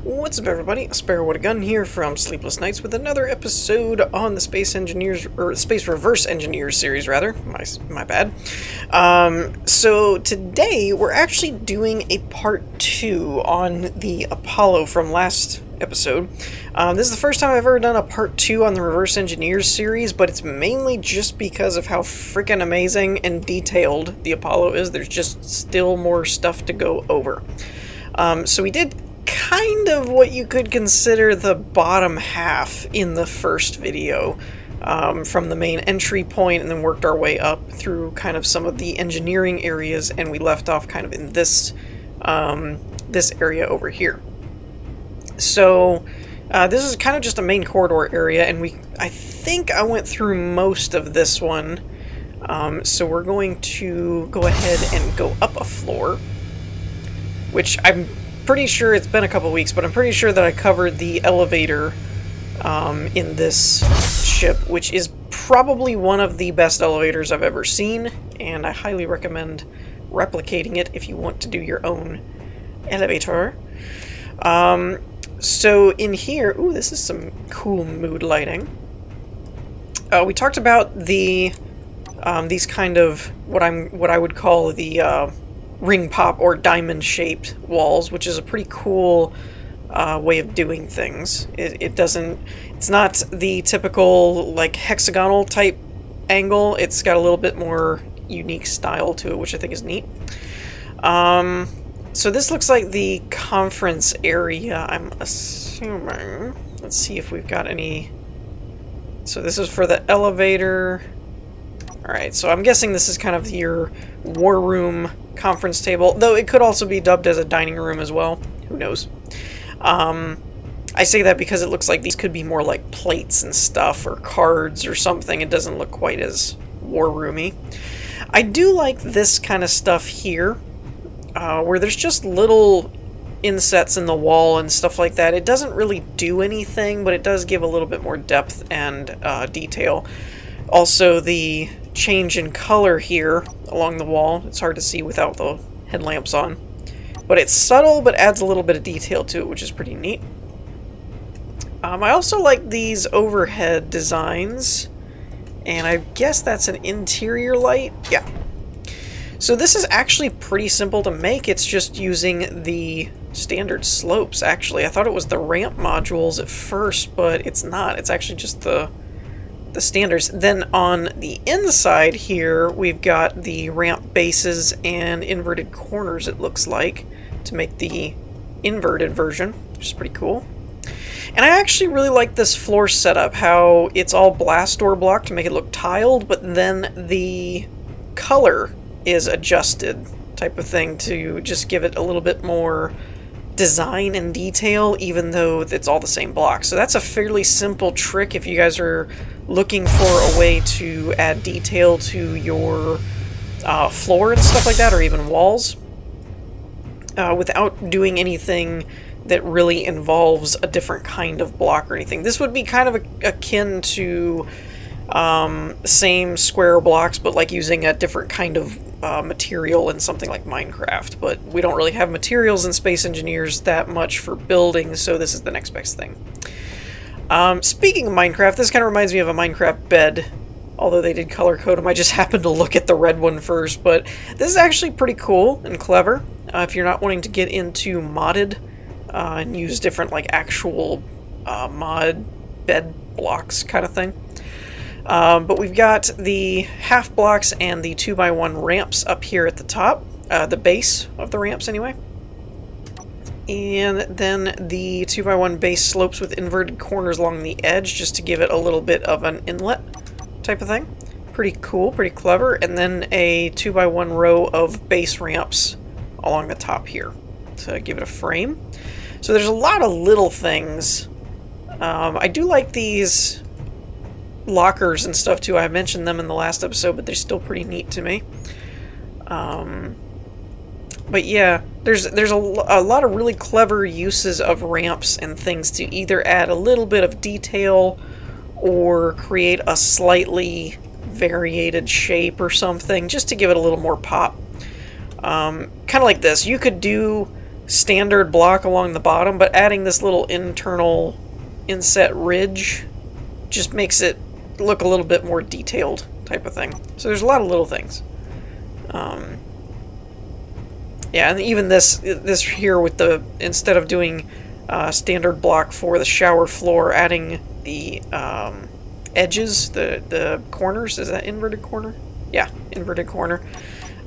What's up, everybody? Sparrow with a Gun here from Sleepless Nights with another episode on the Space Engineers, or Space Reverse Engineers series, rather. My bad. So today we're actually doing a part 2 on the Apollo from last episode. This is the first time I've ever done a part 2 on the Reverse Engineers series, but it's mainly just because of how freaking amazing and detailed the Apollo is. There's just still more stuff to go over. So we did kind of what you could consider the bottom half in the first video, from the main entry point, and then worked our way up through kind of some of the engineering areas, and we left off kind of in this this area over here. So this is kind of just a main corridor area, and I think I went through most of this one. So we're going to go ahead and go up a floor, which I'm pretty sure it's been a couple weeks, but I'm pretty sure that I covered the elevator in this ship, which is probably one of the best elevators I've ever seen, and I highly recommend replicating it if you want to do your own elevator. So in here, ooh, this is some cool mood lighting. We talked about the these kind of what I would call the ring pop or diamond shaped walls, which is a pretty cool way of doing things. It's not the typical like hexagonal type angle. It's got a little bit more unique style to it, which I think is neat. So this looks like the conference area, I'm assuming. Let's see if we've got any. So this is for the elevator. Alright, so I'm guessing this is kind of your war room conference table, though it could also be dubbed as a dining room as well. Who knows? I say that because it looks like these could be more like plates and stuff, or cards or something. It doesn't look quite as war roomy. I do like this kind of stuff here, where there's just little insets in the wall and stuff like that. It doesn't really do anything, but it does give a little bit more depth and detail. Also, the change in color here along the wall, it's hard to see without the headlamps on, but it's subtle but adds a little bit of detail to it, which is pretty neat. I also like these overhead designs, and I guess that's an interior light. Yeah. So this is actually pretty simple to make. It's just using the standard slopes, actually. I thought it was the ramp modules at first, but it's not. It's actually just the standards. Then on the inside here, we've got the ramp bases and inverted corners, it looks like, to make the inverted version, which is pretty cool. And I actually really like this floor setup, how it's all blast door block to make it look tiled, but then the color is adjusted type of thing to just give it a little bit more design and detail, even though it's all the same block. So that's a fairly simple trick if you guys are looking for a way to add detail to your floor and stuff like that, or even walls, without doing anything that really involves a different kind of block or anything. This would be kind of akin to same square blocks, but like using a different kind of material in something like Minecraft. But we don't really have materials in Space Engineers that much for building, so this is the next best thing. Speaking of Minecraft, this kind of reminds me of a Minecraft bed, although they did color code them. I just happened to look at the red one first, but this is actually pretty cool and clever if you're not wanting to get into modded and use different like actual mod bed blocks kind of thing. But we've got the half blocks and the 2x1 ramps up here at the top, the base of the ramps anyway. And then the 2x1 base slopes with inverted corners along the edge, just to give it a little bit of an inlet type of thing. Pretty cool, pretty clever. And then a 2x1 row of base ramps along the top here to give it a frame. So there's a lot of little things. I do like these lockers and stuff too. I mentioned them in the last episode, but they're still pretty neat to me. But yeah, there's a lot of really clever uses of ramps and things to either add a little bit of detail or create a slightly variated shape or something, just to give it a little more pop. Kind of like this. You could do standard block along the bottom, but adding this little internal inset ridge just makes it look a little bit more detailed type of thing. So there's a lot of little things. Yeah, and even this here with the, instead of doing standard block for the shower floor, adding the edges, the corners, is that inverted corner? Yeah, inverted corner.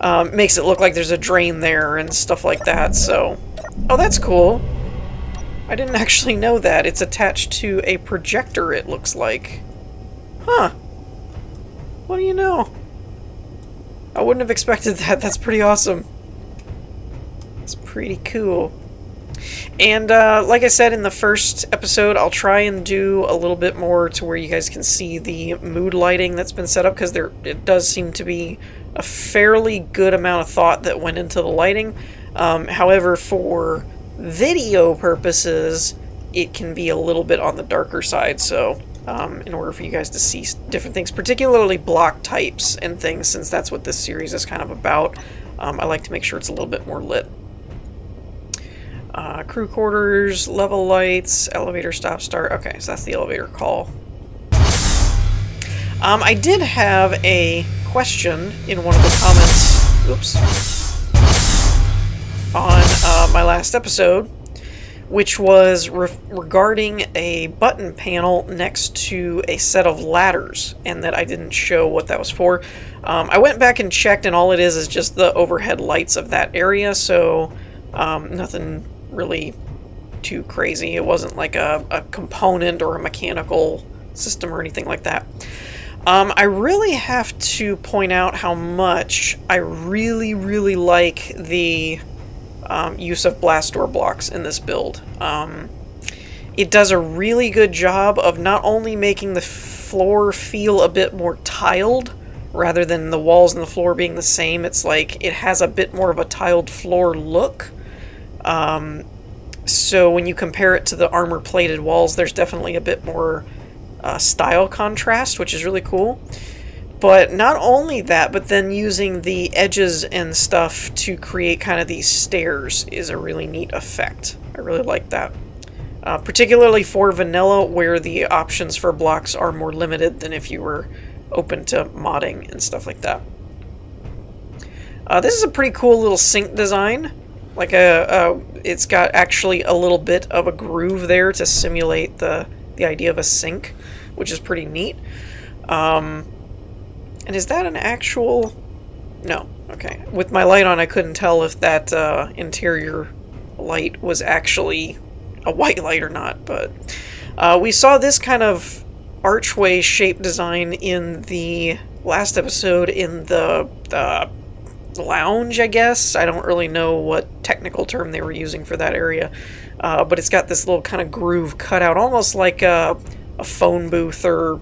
Makes it look like there's a drain there and stuff like that, so... Oh, that's cool. I didn't actually know that. It's attached to a projector, it looks like. Huh. What do you know? I wouldn't have expected that. That's pretty awesome. It's pretty cool. And like I said in the first episode, I'll try and do a little bit more to where you guys can see the mood lighting that's been set up, because it does seem to be a fairly good amount of thought that went into the lighting. However, for video purposes, it can be a little bit on the darker side, so in order for you guys to see different things, particularly block types and things, since that's what this series is kind of about, I like to make sure it's a little bit more lit. Crew quarters, level lights, elevator stop start. Okay, so that's the elevator call. I did have a question in one of the comments, oops, on my last episode, which was regarding a button panel next to a set of ladders, and that I didn't show what that was for. I went back and checked, and all it is just the overhead lights of that area, so nothing really too crazy. It wasn't like a component or a mechanical system or anything like that. I really have to point out how much I really like the use of blast door blocks in this build. It does a really good job of not only making the floor feel a bit more tiled, rather than the walls and the floor being the same. It's like it has a bit more of a tiled floor look. So when you compare it to the armor-plated walls, there's definitely a bit more style contrast, which is really cool. But not only that, but then using the edges and stuff to create kind of these stairs is a really neat effect. I really like that. Particularly for vanilla, where the options for blocks are more limited than if you were open to modding and stuff like that. This is a pretty cool little sink design. Like it's got actually a little bit of a groove there to simulate the idea of a sink, which is pretty neat. And is that an actual... No. Okay. With my light on, I couldn't tell if that interior light was actually a white light or not, but we saw this kind of archway shape design in the last episode in the lounge, I guess. I don't really know what technical term they were using for that area, but it's got this little kind of groove cut out, almost like a phone booth or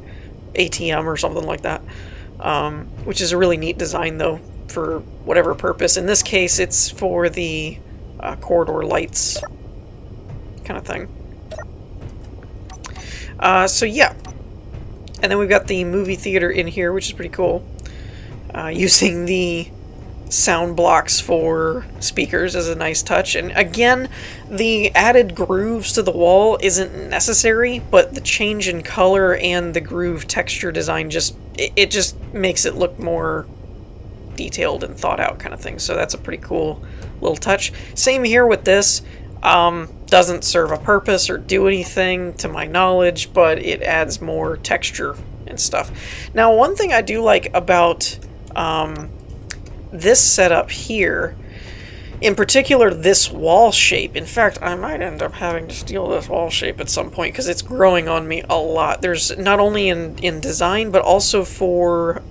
ATM or something like that, which is a really neat design, though, for whatever purpose. In this case, it's for the corridor lights kind of thing. So yeah, and then we've got the movie theater in here, which is pretty cool, using the sound blocks for speakers is a nice touch. And again, the added grooves to the wall isn't necessary, but the change in color and the groove texture design just makes it look more detailed and thought out kind of thing. So that's a pretty cool little touch. Same here with this. Doesn't serve a purpose or do anything to my knowledge, but it adds more texture and stuff. Now, one thing I do like about this setup here, in particular this wall shape. In fact, I might end up having to steal this wall shape at some point because it's growing on me a lot. There's not only in design, but also for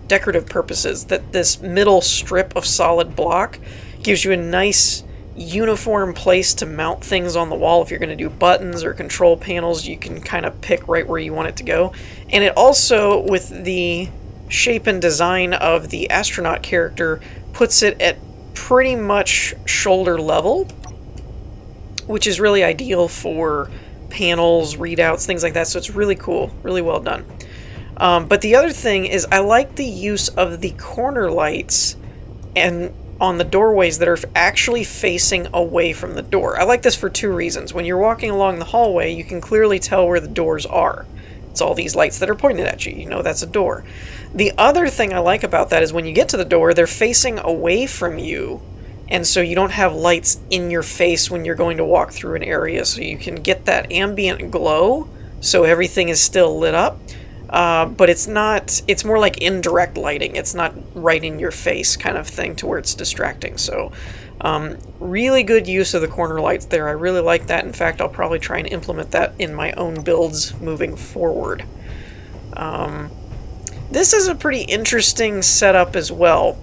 decorative purposes, that this middle strip of solid block gives you a nice uniform place to mount things on the wall. If you're going to do buttons or control panels, you can kind of pick right where you want it to go. And it also, with the shape and design of the astronaut character, puts it at pretty much shoulder level, which is really ideal for panels, readouts, things like that. So it's really cool, really well done. But the other thing is I like the use of the corner lights and on the doorways that are actually facing away from the door. I like this for two reasons. When you're walking along the hallway, you can clearly tell where the doors are. It's all these lights that are pointed at you. You know that's a door. The other thing I like about that is when you get to the door, they're facing away from you, and so you don't have lights in your face when you're going to walk through an area, so you can get that ambient glow, so everything is still lit up. But it's not, it's more like indirect lighting. It's not right in your face kind of thing to where it's distracting. So, really good use of the corner lights there. I really like that. In fact, I'll probably try and implement that in my own builds moving forward. This is a pretty interesting setup as well.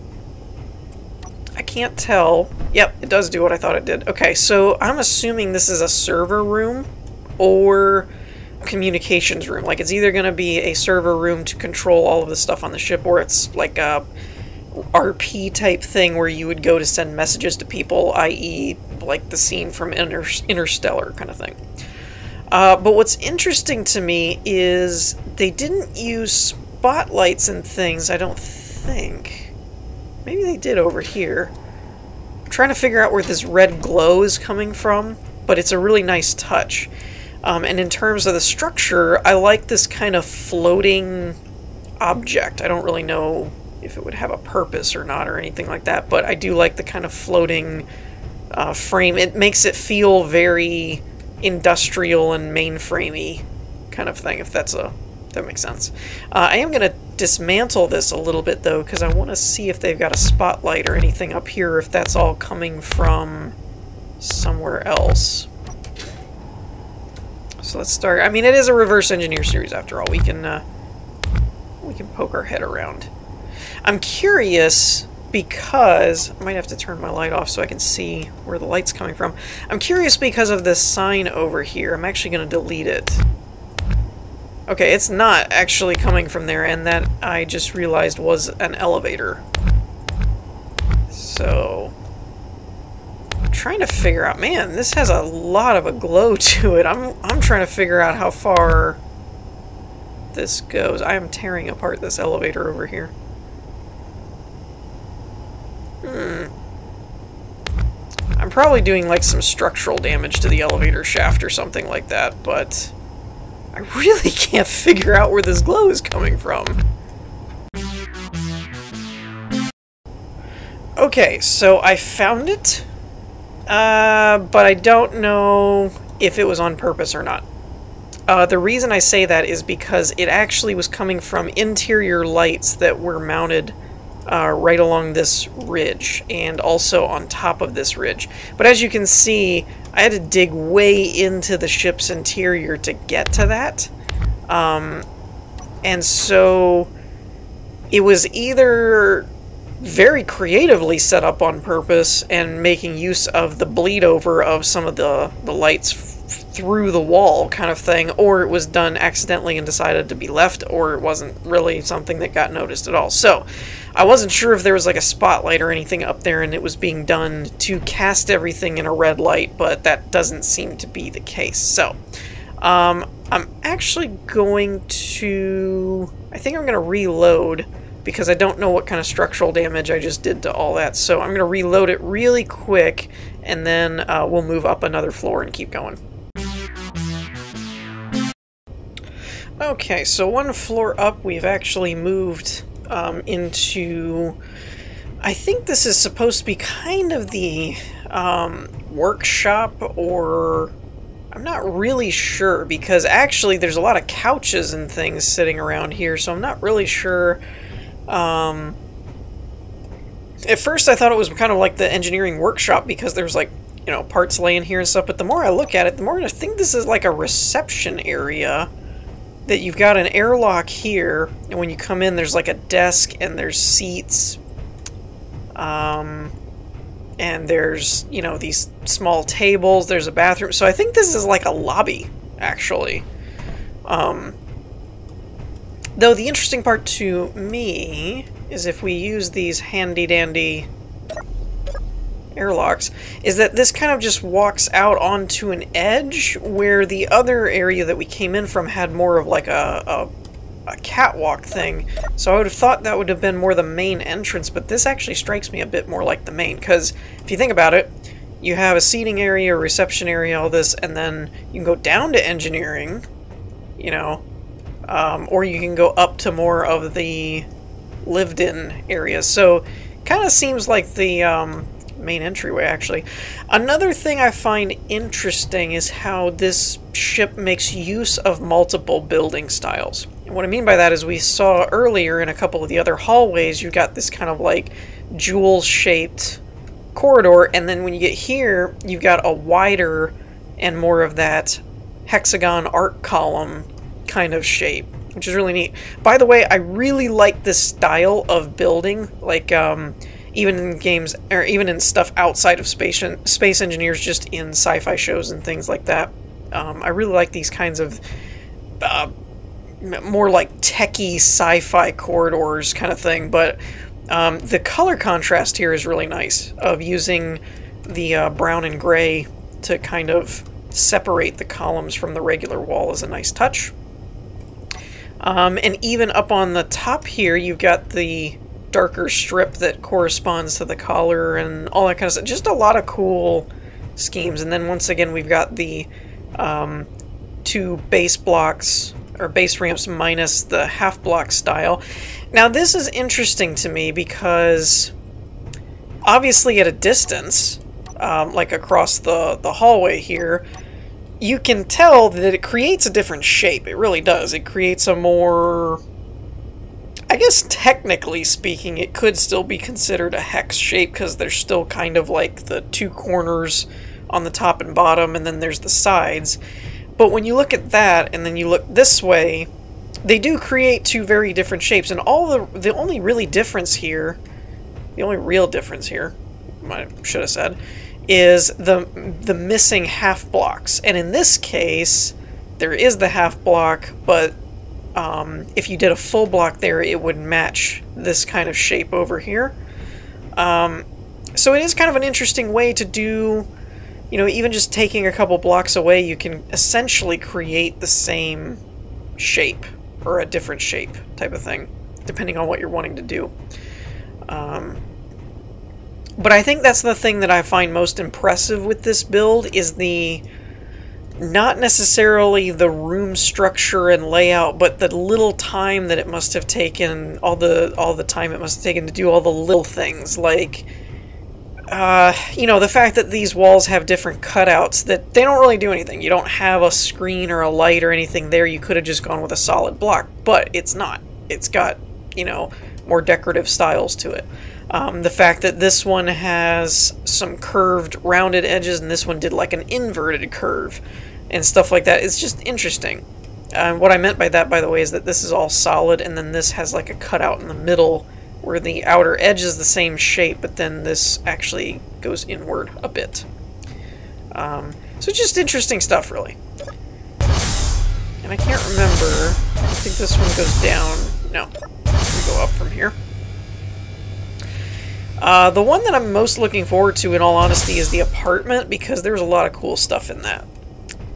I can't tell. Yep, it does do what I thought it did. Okay, so I'm assuming this is a server room or communications room. Like, it's either going to be a server room to control all of the stuff on the ship, or it's like a RP type thing where you would go to send messages to people, i.e. like the scene from Interstellar kind of thing. But what's interesting to me is they didn't use spotlights and things, I don't think. Maybe they did over here. I'm trying to figure out where this red glow is coming from, but it's a really nice touch. And in terms of the structure, I like this kind of floating object. I don't really know if it would have a purpose or not or anything like that, but I do like the kind of floating frame. It makes it feel very industrial and mainframey kind of thing, if that makes sense. I am going to dismantle this a little bit, though, because I want to see if they've got a spotlight or anything up here, if that's all coming from somewhere else. So let's start. I mean, it is a reverse engineer series after all. We can poke our head around. I'm curious because I might have to turn my light off so I can see where the light's coming from. I'm curious because of this sign over here. I'm actually going to delete it. Okay, it's not actually coming from there, and that I just realized was an elevator. So I'm trying to figure out, man, this has a lot of a glow to it. I'm trying to figure out how far this goes. I am tearing apart this elevator over here. I'm probably doing like some structural damage to the elevator shaft or something like that, but I really can't figure out where this glow is coming from. Okay, so I found it. But I don't know if it was on purpose or not. The reason I say that is because it actually was coming from interior lights that were mounted right along this ridge and also on top of this ridge. But as you can see, I had to dig way into the ship's interior to get to that. And so it was either very creatively set up on purpose and making use of the bleed over of some of the lights through the wall kind of thing, or it was done accidentally and decided to be left, or it wasn't really something that got noticed at all. So I wasn't sure if there was like a spotlight or anything up there and it was being done to cast everything in a red light, but that doesn't seem to be the case. So I'm actually going to, I think I'm going to reload, because I don't know what kind of structural damage I just did to all that. So I'm going to reload it really quick, and then we'll move up another floor and keep going. Okay, so one floor up, we've actually moved into, I think this is supposed to be kind of the workshop, or I'm not really sure, because actually there's a lot of couches and things sitting around here, so I'm not really sure. At first I thought it was kind of like the engineering workshop, because there's like, you know, parts laying here and stuff, but the more I look at it, the more I think this is like a reception area, that you've got an airlock here, and when you come in there's like a desk and there's seats, and there's, you know, these small tables, there's a bathroom, so I think this is like a lobby, actually. Though the interesting part to me is if we use these handy-dandy airlocks, is that this kind of just walks out onto an edge, where the other area that we came in from had more of like a a catwalk thing, so I would have thought that would have been more the main entrance, but this actually strikes me a bit more like the main, because if you think about it, you have a seating area, a reception area, all this, and then you can go down to engineering, you know, or you can go up to more of the lived-in areas. So kind of seems like the main entryway, actually. Another thing I find interesting is how this ship makes use of multiple building styles. And what I mean by that is we saw earlier in a couple of the other hallways, you got this kind of like jewel-shaped corridor, and then when you get here, you've got a wider and more of that hexagon art column kind of shape, which is really neat. By the way, I really like this style of building, like even in games, or even in stuff outside of Space Engineers, just in sci-fi shows and things like that. I really like these kinds of more like techie sci-fi corridors kind of thing, but the color contrast here is really nice, of using the brown and gray to kind of separate the columns from the regular wall is a nice touch. And even up on the top here, you've got the darker strip that corresponds to the collar and all that kind of stuff. Just a lot of cool schemes. And then once again, we've got the 2 base blocks, or base ramps minus the half block style. Now this is interesting to me because obviously at a distance, like across the hallway here, you can tell that it creates a different shape. It really does. It creates a more, I guess technically speaking, it could still be considered a hex shape because there's still kind of like the 2 corners on the top and bottom, and then there's the sides. But when you look at that and then you look this way, they do create 2 very different shapes, and the only really difference here, the only real difference here, I should have said, is the missing half blocks. And in this case, there is the half block, but if you did a full block there, it would match this kind of shape over here. So it is kind of an interesting way to do, you know, even just taking a couple blocks away, you can essentially create the same shape, or a different shape type of thing, depending on what you're wanting to do. But I think that's the thing that I find most impressive with this build, is the, not necessarily the room structure and layout, but the little time that it must have taken, all the time it must have taken to do all the little things, like, you know, the fact that these walls have different cutouts, that they don't really do anything. You don't have a screen or a light or anything there. You could have just gone with a solid block, but it's not. It's got, you know, more decorative styles to it. The fact that this one has some curved, rounded edges, and this one did like an inverted curve and stuff like that, it's just interesting. What I meant by that, by the way, is that this is all solid, and then this has like a cutout in the middle where the outer edge is the same shape, but then this actually goes inward a bit. So just interesting stuff, really. And I can't remember, I think this one goes down. No, we go up from here. The one that I'm most looking forward to, in all honesty, is the apartment, because there's a lot of cool stuff in that.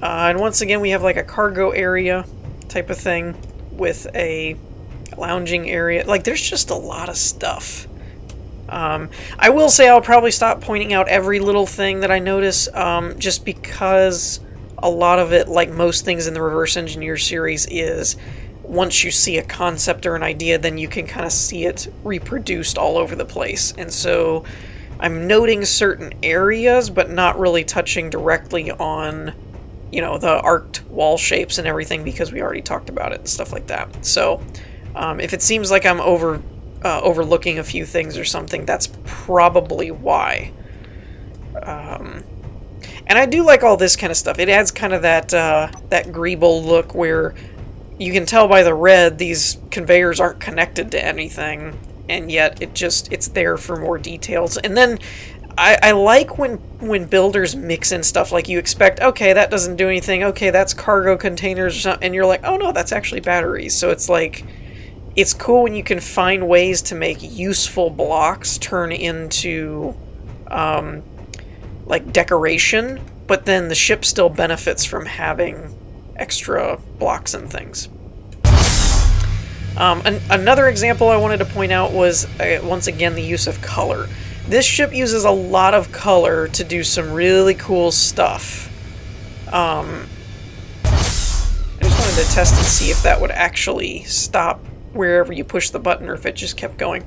And once again, we have like a cargo area type of thing with a lounging area. Like, there's just a lot of stuff. I will say I'll probably stop pointing out every little thing that I notice, just because a lot of it, like most things in the Reverse Engineer series, is once you see a concept or an idea, then you can kind of see it reproduced all over the place. And so I'm noting certain areas, but not really touching directly on, you know, the arced wall shapes and everything, because we already talked about it and stuff like that. So if it seems like I'm overlooking a few things or something, that's probably why. And I do like all this kind of stuff. It adds kind of that greeble look where you can tell by the red these conveyors aren't connected to anything, and yet it's there for more details. And then I like when builders mix in stuff, like you expect, okay, that doesn't do anything, okay, that's cargo containers or something, and you're like, oh no, that's actually batteries. So it's like, it's cool when you can find ways to make useful blocks turn into like decoration, but then the ship still benefits from having extra blocks and things. Another example I wanted to point out was, once again, the use of color. This ship uses a lot of color to do some really cool stuff. I just wanted to test and see if that would actually stop wherever you push the button or if it just kept going.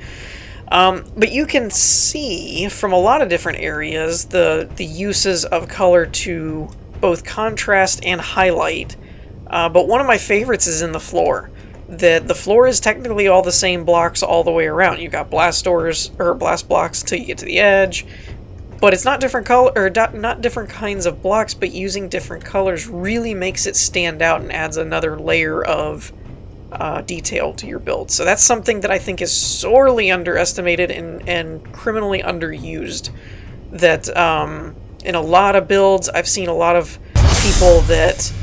But you can see from a lot of different areas the uses of color to both contrast and highlight. But one of my favorites is in the floor. The floor is technically all the same blocks all the way around. You've got blast doors or blast blocks until you get to the edge, but it's not different color or not different kinds of blocks, but using different colors really makes it stand out and adds another layer of detail to your build. So that's something that I think is sorely underestimated and criminally underused. That in a lot of builds, I've seen a lot of people that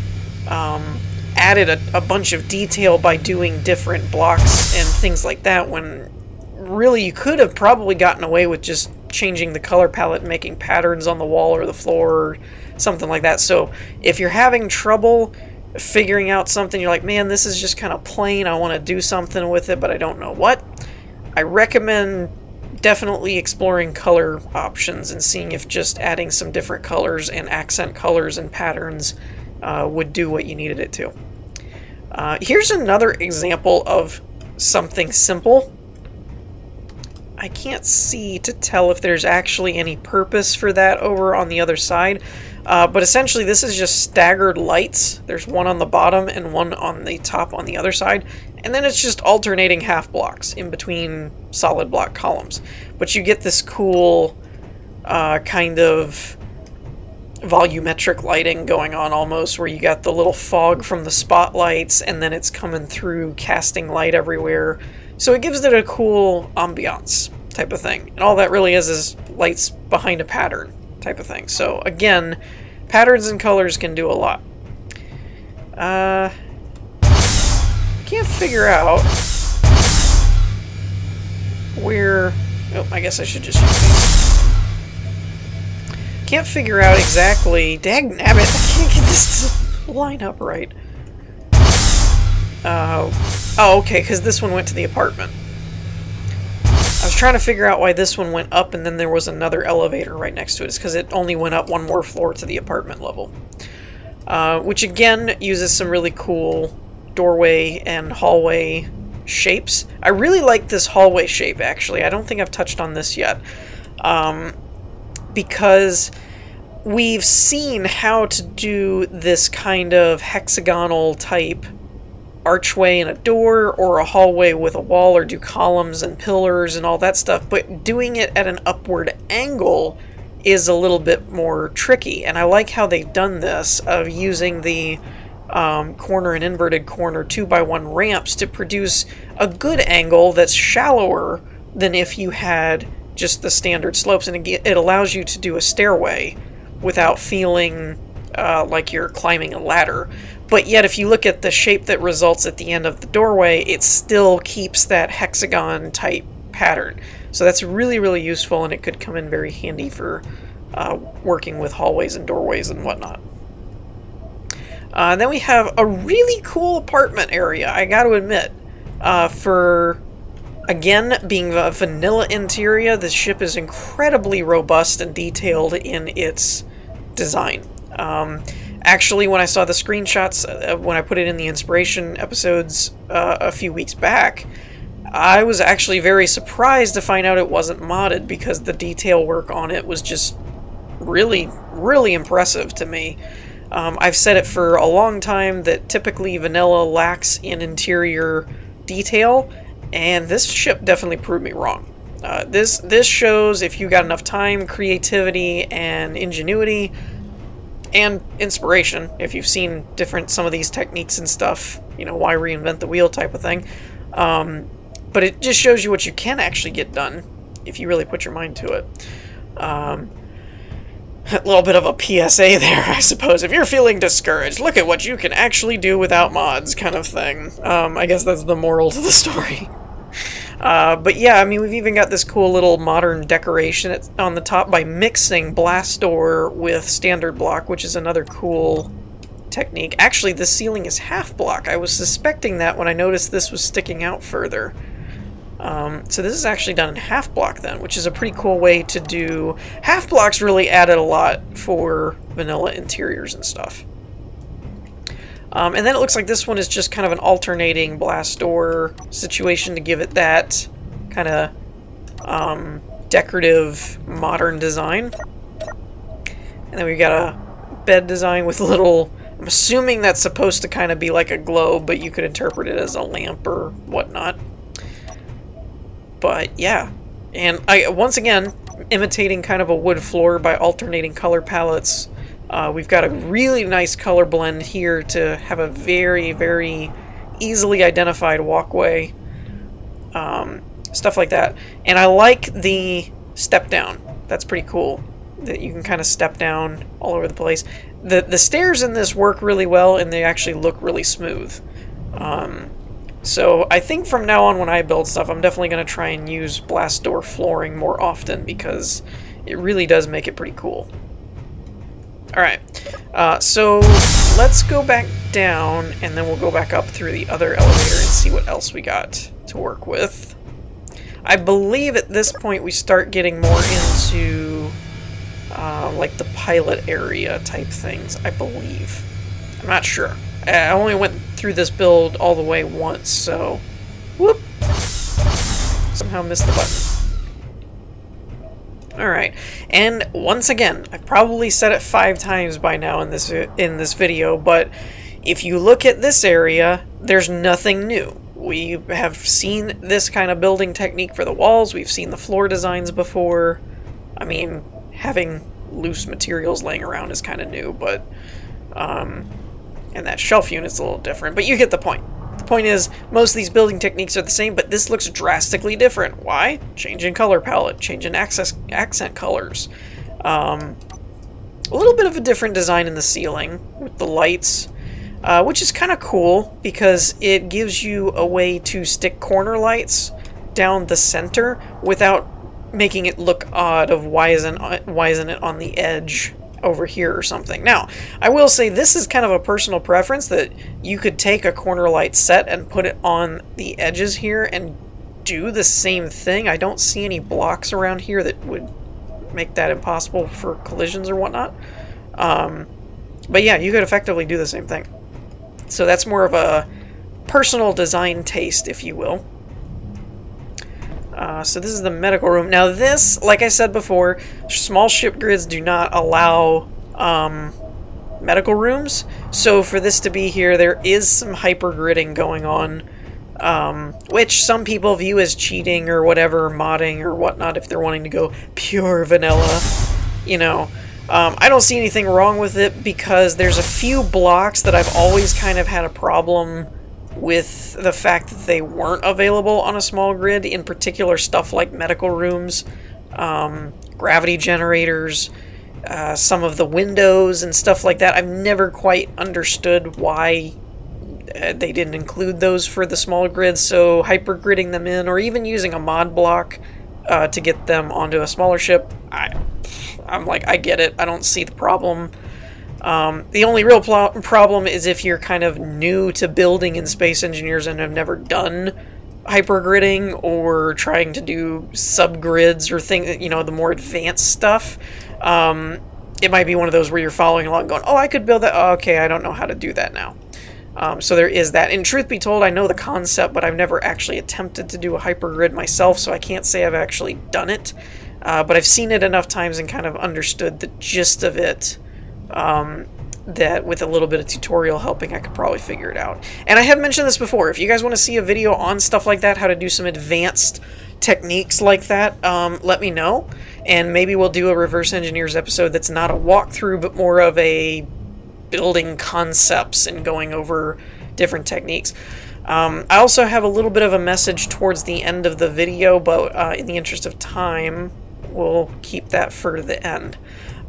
added a bunch of detail by doing different blocks and things like that, when really you could have probably gotten away with just changing the color palette and making patterns on the wall or the floor or something like that. So if you're having trouble figuring out something, you're like, man, this is just kind of plain, I want to do something with it, but I don't know what, I recommend definitely exploring color options and seeing if just adding some different colors and accent colors and patterns would do what you needed it to. Here's another example of something simple. I can't see to tell if there's actually any purpose for that over on the other side, but essentially this is just staggered lights. There's one on the bottom and one on the top on the other side, and then it's just alternating half blocks in between solid block columns. But you get this cool kind of volumetric lighting going on almost, where you got the little fog from the spotlights and then it's coming through casting light everywhere. So it gives it a cool ambiance type of thing. And all that really is lights behind a pattern type of thing. So again, patterns and colors can do a lot. Can't figure out where... Oh, I guess I should just use these. Can't figure out exactly... Dagnabbit, I can't get this to line up right. Oh, okay, because this one went to the apartment. I was trying to figure out why this one went up and then there was another elevator right next to it. It's because it only went up one more floor to the apartment level. Which again uses some really cool doorway and hallway shapes. I really like this hallway shape, actually. I don't think I've touched on this yet. Because we've seen how to do this kind of hexagonal type archway and a door, or a hallway with a wall, or do columns and pillars and all that stuff, but doing it at an upward angle is a little bit more tricky. And I like how they've done this, of using the corner and inverted corner 2x1 ramps to produce a good angle that's shallower than if you had just the standard slopes, and it allows you to do a stairway without feeling like you're climbing a ladder. But yet if you look at the shape that results at the end of the doorway, it still keeps that hexagon type pattern. So that's really, really useful, and it could come in very handy for working with hallways and doorways and whatnot. Then we have a really cool apartment area, I gotta admit. For, again, being a vanilla interior, this ship is incredibly robust and detailed in its design. Actually, when I saw the screenshots, when I put it in the inspiration episodes a few weeks back, I was actually very surprised to find out it wasn't modded, because the detail work on it was just really, really impressive to me. I've said it for a long time that typically vanilla lacks in interior detail, and this ship definitely proved me wrong. This shows if you got enough time, creativity, and ingenuity, and inspiration. If you've seen some of these techniques and stuff, you know, why reinvent the wheel type of thing. But it just shows you what you can actually get done if you really put your mind to it. A little bit of a PSA there, I suppose. If you're feeling discouraged, look at what you can actually do without mods, kind of thing. I guess that's the moral to the story. But yeah, I mean, we've even got this cool little modern decoration on the top by mixing blast door with standard block, which is another cool technique. Actually, the ceiling is half block. I was suspecting that when I noticed this was sticking out further. So this is actually done in half block then, which is a pretty cool way to do... Half blocks really added a lot for vanilla interiors and stuff. And then it looks like this one is just kind of an alternating blast door situation to give it that kind of decorative modern design. And then we've got a bed design with little... I'm assuming that's supposed to kind of be like a globe, but you could interpret it as a lamp or whatnot. But yeah, and once again, imitating kind of a wood floor by alternating color palettes. We've got a really nice color blend here to have a very, very easily identified walkway. Stuff like that. And I like the step down. That's pretty cool. That you can kind of step down all over the place. The stairs in this work really well, and they actually look really smooth. So I think from now on when I build stuff, I'm definitely going to try and use blast door flooring more often because it really does make it pretty cool. Alright, so let's go back down and then we'll go back up through the other elevator and see what else we got to work with. I believe at this point we start getting more into like the pilot area type things, I believe. I'm not sure. I only went through this build all the way once, so... Whoop! Somehow missed the button. Alright, and once again, I've probably said it 5 times by now in this video, but if you look at this area, there's nothing new. We have seen this kind of building technique for the walls, we've seen the floor designs before. I mean, having loose materials laying around is kind of new, but... and that shelf unit's a little different, but you get the point. The point is, most of these building techniques are the same, but this looks drastically different. Why? Change in color palette, change in accent colors. A little bit of a different design in the ceiling with the lights, which is kind of cool because it gives you a way to stick corner lights down the center without making it look odd of why isn't it on the edge over here or something. Now, I will say this is kind of a personal preference that you could take a corner light set and put it on the edges here and do the same thing. I don't see any blocks around here that would make that impossible for collisions or whatnot. But yeah, you could effectively do the same thing. So that's more of a personal design taste, if you will. So this is the medical room. Now this, like I said before, small ship grids do not allow medical rooms. So for this to be here, there is some hypergridding going on, which some people view as cheating or whatever, modding or whatnot if they're wanting to go pure vanilla. You know, I don't see anything wrong with it because there's a few blocks that I've always kind of had a problem with the fact that they weren't available on a small grid, in particular stuff like medical rooms, gravity generators, some of the windows and stuff like that. I've never quite understood why they didn't include those for the small grid, so hypergridding them in, or even using a mod block to get them onto a smaller ship, I'm like, I get it, I don't see the problem. The only real problem is if you're kind of new to building in Space Engineers and have never done hypergridding or trying to do subgrids or things, you know, the more advanced stuff. It might be one of those where you're following along going, oh, I could build that. Oh, okay, I don't know how to do that now. So there is that. And truth be told, I know the concept, but I've never actually attempted to do a hypergrid myself, so I can't say I've actually done it. But I've seen it enough times and kind of understood the gist of it. That with a little bit of tutorial helping, I could probably figure it out. And I have mentioned this before. If you guys want to see a video on stuff like that, how to do some advanced techniques like that, let me know. And maybe we'll do a Reverse Engineers episode that's not a walkthrough, but more of a building concepts and going over different techniques. I also have a little bit of a message towards the end of the video, but in the interest of time, we'll keep that for the end.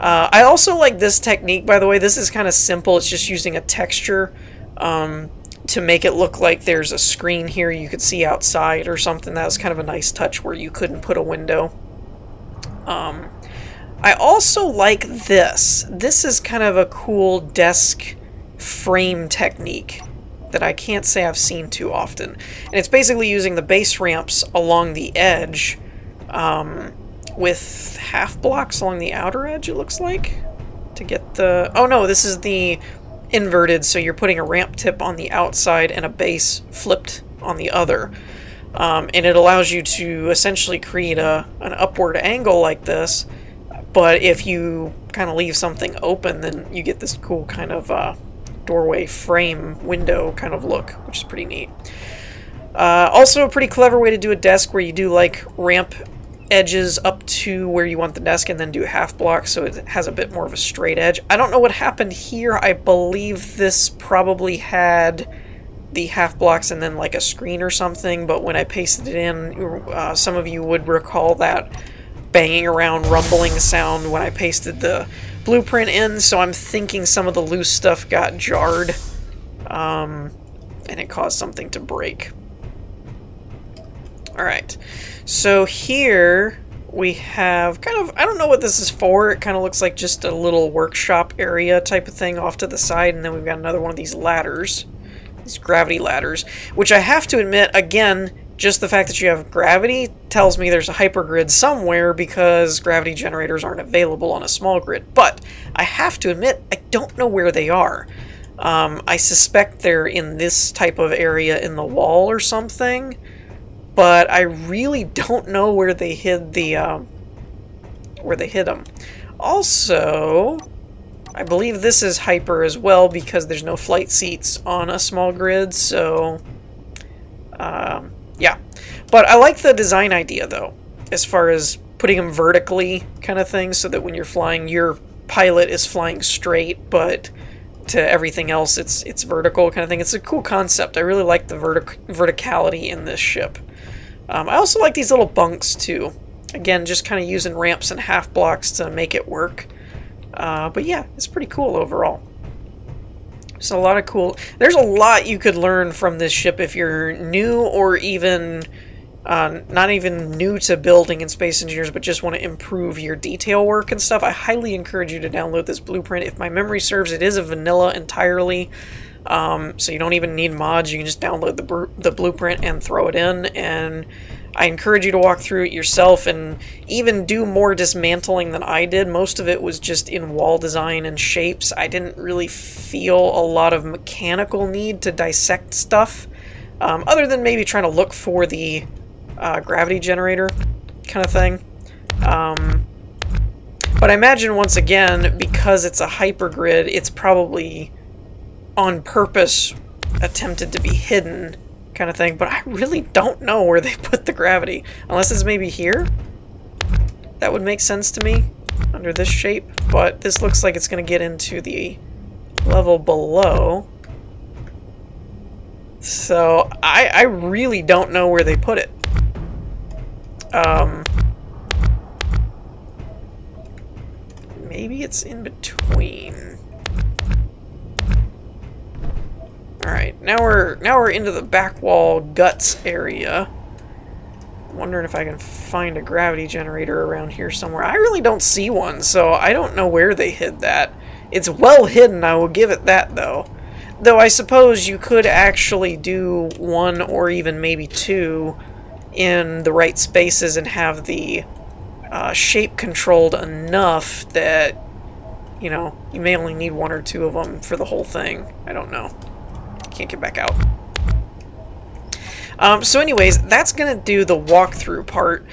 I also like this technique, by the way. This is kind of simple. It's just using a texture to make it look like there's a screen here you could see outside or something. That was kind of a nice touch where you couldn't put a window. I also like this. This is kind of a cool desk frame technique that I can't say I've seen too often. And it's basically using the base ramps along the edge with half blocks along the outer edge, it looks like, to get the... Oh no, this is the inverted, so you're putting a ramp tip on the outside and a base flipped on the other. And it allows you to essentially create an upward angle like this, but if you kind of leave something open, then you get this cool kind of doorway frame window kind of look, which is pretty neat. Also a pretty clever way to do a desk where you do like ramp edges up to where you want the desk and then do half blocks so it has a bit more of a straight edge. I don't know what happened here. I believe this probably had the half blocks and then like a screen or something, but when I pasted it in, some of you would recall that banging around rumbling sound when I pasted the blueprint in, so I'm thinking some of the loose stuff got jarred and it caused something to break. Alright, so here we have kind of, I don't know what this is for, it kind of looks like just a little workshop area type of thing off to the side, and then we've got another one of these ladders, these gravity ladders, which I have to admit, again, just the fact that you have gravity tells me there's a hypergrid somewhere because gravity generators aren't available on a small grid, but I have to admit, I don't know where they are. I suspect they're in this type of area in the wall or something, but I really don't know where they hid the them. Also, I believe this is hyper as well because there's no flight seats on a small grid, so yeah. But I like the design idea though, as far as putting them vertically kind of thing, so that when you're flying, your pilot is flying straight, but to everything else it's vertical kind of thing. It's a cool concept. I really like the verticality in this ship. I also like these little bunks too. Again, just kind of using ramps and half blocks to make it work. But yeah, it's pretty cool overall. So a lot of cool... There's a lot you could learn from this ship if you're new or even... not even new to building in Space Engineers, but just want to improve your detail work and stuff. I highly encourage you to download this blueprint. If my memory serves, it is a vanilla entirely. So you don't even need mods. You can just download the blueprint and throw it in, and I encourage you to walk through it yourself and even do more dismantling than I did. Most of it was just in wall design and shapes. I didn't really feel a lot of mechanical need to dissect stuff, other than maybe trying to look for the gravity generator kind of thing. But I imagine, once again, because it's a hypergrid, it's probably on purpose attempted to be hidden kind of thing, but I really don't know where they put the gravity. Unless it's maybe here? That would make sense to me, under this shape, but this looks like it's going to get into the level below. So, I really don't know where they put it. Maybe it's in between. Alright, now we're into the back wall guts area. I'm wondering if I can find a gravity generator around here somewhere. I really don't see one, so I don't know where they hid that. It's well hidden, I will give it that, though. Though I suppose you could actually do one or even maybe two in the right spaces and have the shape controlled enough that, you know, you may only need one or two of them for the whole thing. I don't know. Can't get back out. So anyways, that's gonna do the walkthrough part.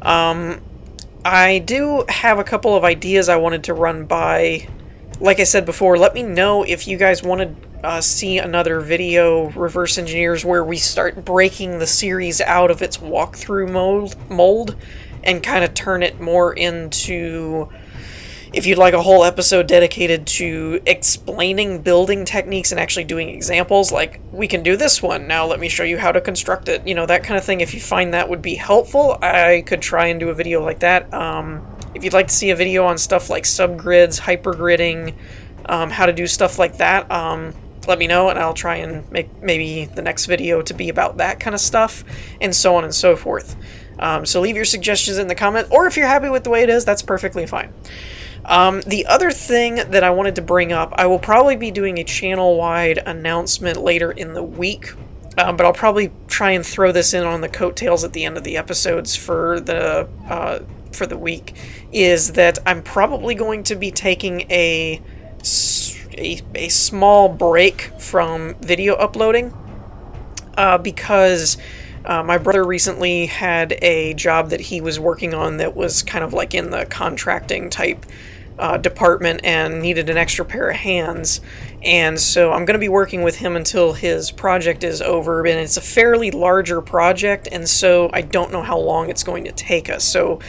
I do have a couple of ideas I wanted to run by. Like I said before, let me know if you guys want to see another video, Reverse Engineers, where we start breaking the series out of its walkthrough mold and kind of turn it more into... If you'd like a whole episode dedicated to explaining building techniques and actually doing examples, like, we can do this one, now let me show you how to construct it, you know, that kind of thing. If you find that would be helpful, I could try and do a video like that. If you'd like to see a video on stuff like subgrids, hypergridding, how to do stuff like that, let me know, and I'll try and make maybe the next video to be about that kind of stuff, and so on and so forth. So leave your suggestions in the comment, or if you're happy with the way it is, that's perfectly fine. The other thing that I wanted to bring up, I will probably be doing a channel-wide announcement later in the week, but I'll probably try and throw this in on the coattails at the end of the episodes for the week, is that I'm probably going to be taking a small break from video uploading, because my brother recently had a job that he was working on that was kind of like in the contracting type department and needed an extra pair of hands, and so I'm going to be working with him until his project is over, and it's a fairly larger project, and so I don't know how long it's going to take us. So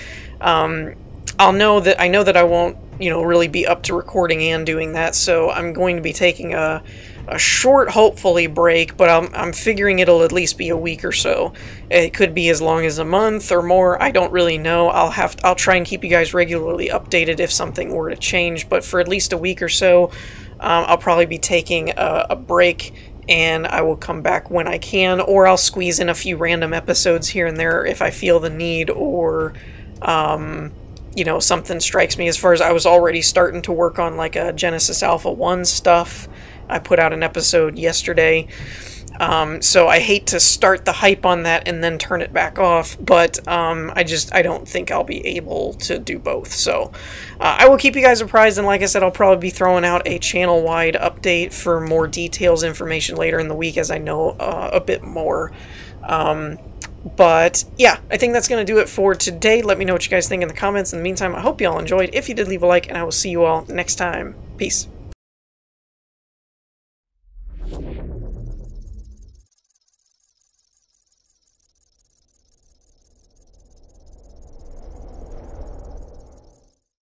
I know that I won't, really be up to recording and doing that, so I'm going to be taking a short, hopefully, break, but I'm figuring it'll at least be a week or so. It could be as long as a month or more. I don't really know. I'll try and keep you guys regularly updated if something were to change, but for at least a week or so, I'll probably be taking a break, and I will come back when I can, or I'll squeeze in a few random episodes here and there if I feel the need, or something strikes me. As far as I was already starting to work on like a Genesis Alpha 1 stuff. I put out an episode yesterday, so I hate to start the hype on that and then turn it back off, but I don't think I'll be able to do both. So I will keep you guys apprised, and like I said, I'll probably be throwing out a channel-wide update for more details, information later in the week as I know a bit more. But yeah, I think that's going to do it for today. Let me know what you guys think in the comments. In the meantime, I hope you all enjoyed. If you did, leave a like, and I will see you all next time. Peace.